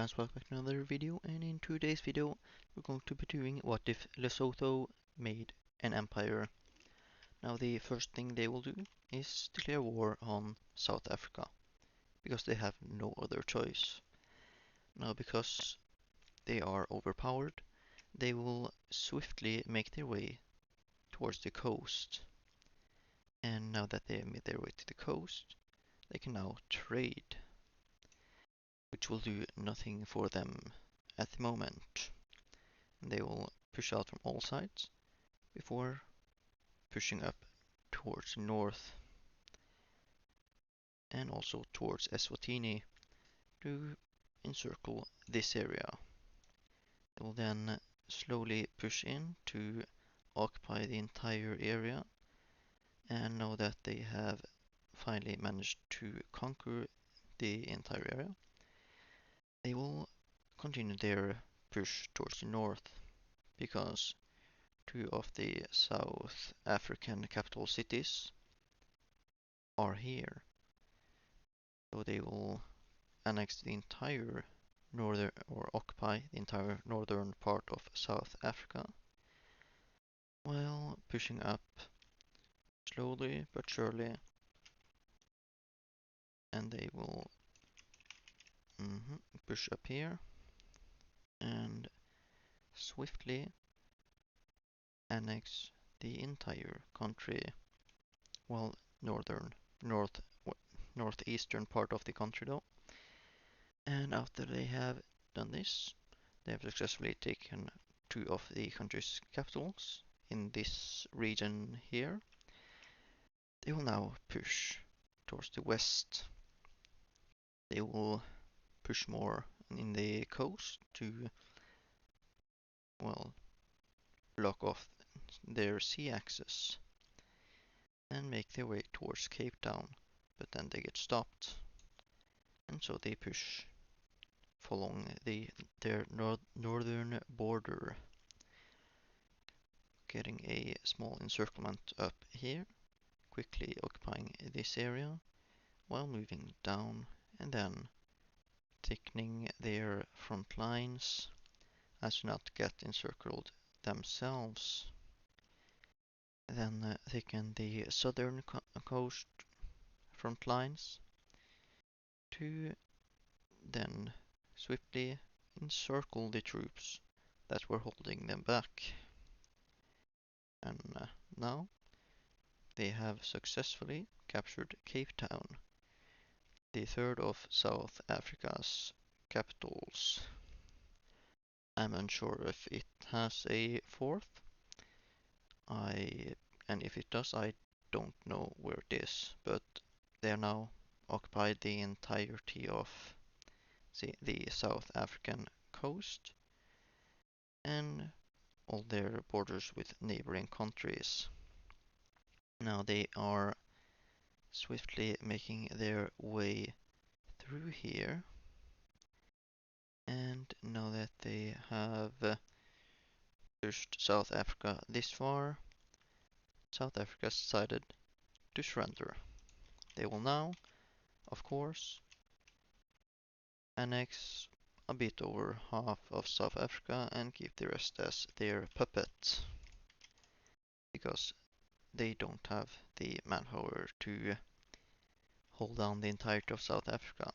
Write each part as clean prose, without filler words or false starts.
guys, welcome back to another video, and in today's video we're going to be doing what if Lesotho made an empire. Now the first thing they will do is declare war on South Africa, because they have no other choice. Now because they are overpowered, they will swiftly make their way towards the coast. And now that they have made their way to the coast, they can now trade, which will do nothing for them at the moment. They will push out from all sides before pushing up towards the north and also towards Eswatini to encircle this area. They will then slowly push in to occupy the entire area, and now that they have finally managed to conquer the entire area, they will continue their push towards the north, because two of the South African capital cities are here. So they will annex the entire northern, or occupy the entire northern part of South Africa, while pushing up slowly but surely, and they will push up here and swiftly annex the entire country, well, north, northeastern part of the country though. And after they have done this, they have successfully taken two of the country's capitals in this region here. They will now push towards the west. They will push more in the coast to, well, block off their sea access and make their way towards Cape Town, but then they get stopped, and so they push following their northern border, getting a small encirclement up here, quickly occupying this area while moving down and then thickening their front lines as to not get encircled themselves. Then thicken the southern coast front lines to then swiftly encircle the troops that were holding them back. And now they have successfully captured Cape Town, the third of South Africa's capitals. I'm unsure if it has a fourth. And if it does, I don't know where it is, but they are now occupied the entirety of the South African coast and all their borders with neighboring countries. Now they are swiftly making their way through here, and now that they have pushed South Africa this far, South Africa decided to surrender. They will now, of course, annex a bit over half of South Africa and keep the rest as their puppet, because they don't have the manpower to hold down the entirety of South Africa.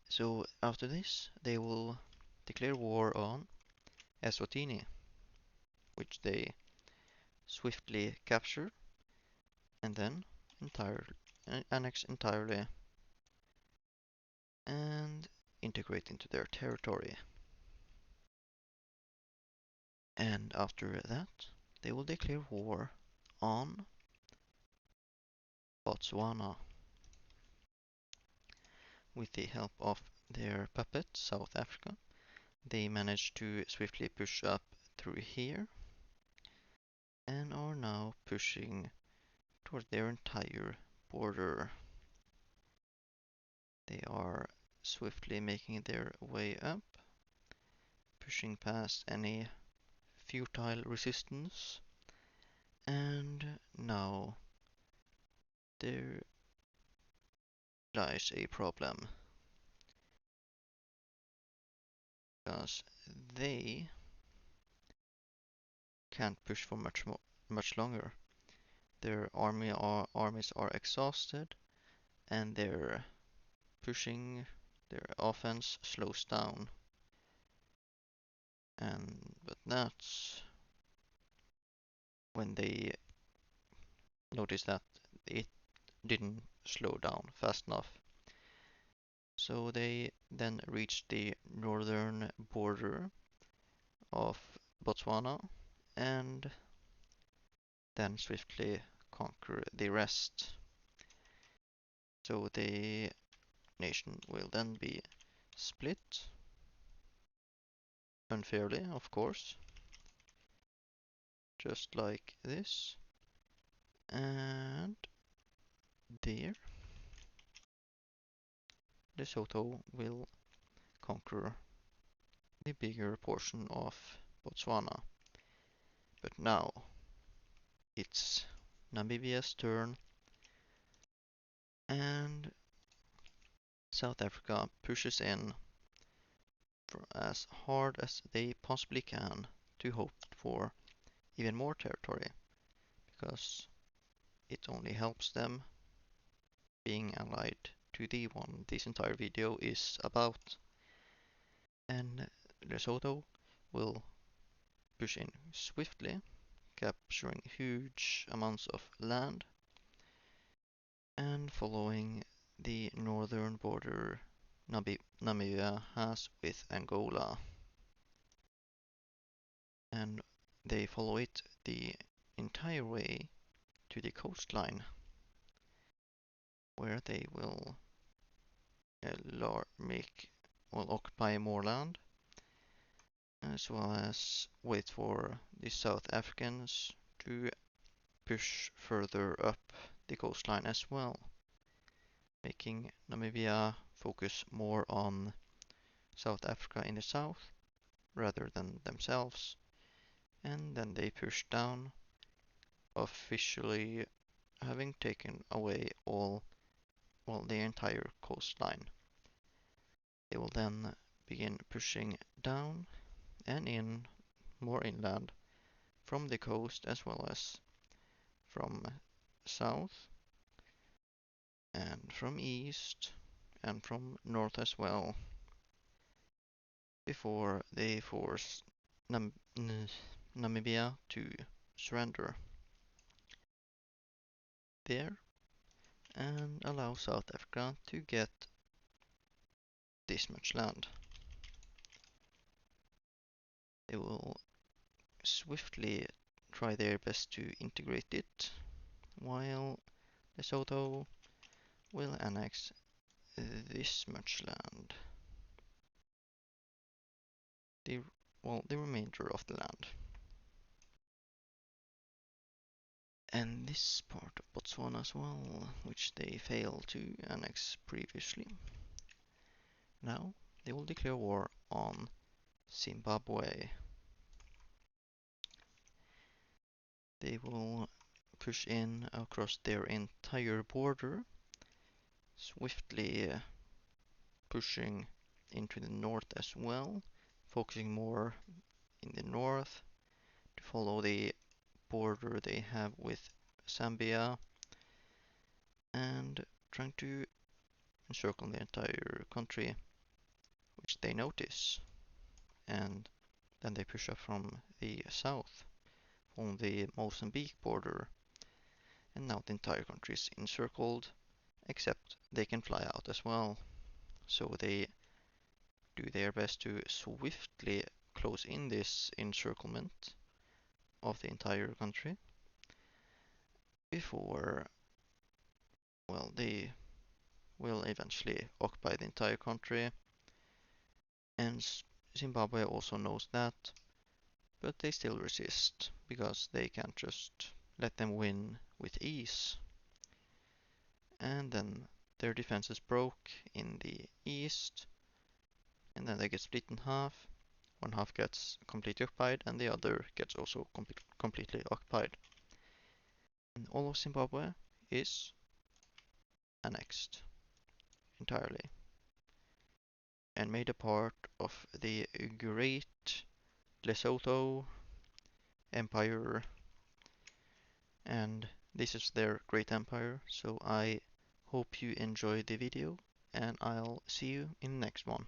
So after this, they will declare war on Eswatini, which they swiftly capture and then annex entirely and integrate into their territory. And after that, they will declare war on Botswana. With the help of their puppet, South Africa, they managed to swiftly push up through here and are now pushing toward their entire border. They are swiftly making their way up, pushing past any futile resistance, and now there lies a problem. because they can't push for much longer. Their armies are exhausted, and their offense slows down. But that's when they notice that it didn't slow down fast enough. So they then reached the northern border of Botswana and then swiftly conquer the rest. So the nation will then be split unfairly, of course, just like this. And there, Lesotho will conquer the bigger portion of Botswana. But now it's Namibia's turn, and South Africa pushes in for as hard as they possibly can to hope for even more territory, because it only helps them being allied to the one this entire video is about. And Lesotho will push in swiftly, capturing huge amounts of land and following the northern border Namibia has with Angola. And they follow it the entire way to the coastline, where they will occupy more land, as well as wait for the South Africans to push further up the coastline as well, making Namibia focus more on South Africa in the south rather than themselves. And then they push down, officially having taken away the entire coastline. They will then begin pushing down and in more inland from the coast as well as from south and from east and from north as well, before they force Namibia to surrender there and allow South Africa to get this much land. They will swiftly try their best to integrate it, while Lesotho will annex this much land. The remainder of the land. And this part of Botswana as well, which they failed to annex previously. Now they will declare war on Zimbabwe. They will push in across their entire border, swiftly pushing into the north as well, focusing more in the north to follow the border they have with Zambia, and trying to encircle the entire country, which they notice. And then they push up from the south, on the Mozambique border, and now the entire country is encircled, except they can fly out as well. So they do their best to swiftly close in this encirclement of the entire country before, they will eventually occupy the entire country. And Zimbabwe also knows that, but they still resist because they can't just let them win with ease. And then their defenses broke in the east, and then they get split in half. One half gets completely occupied, and the other gets also completely occupied. And all of Zimbabwe is annexed entirely. and made a part of the great Lesotho Empire, and this is their great empire. So I hope you enjoyed the video, and I'll see you in the next one.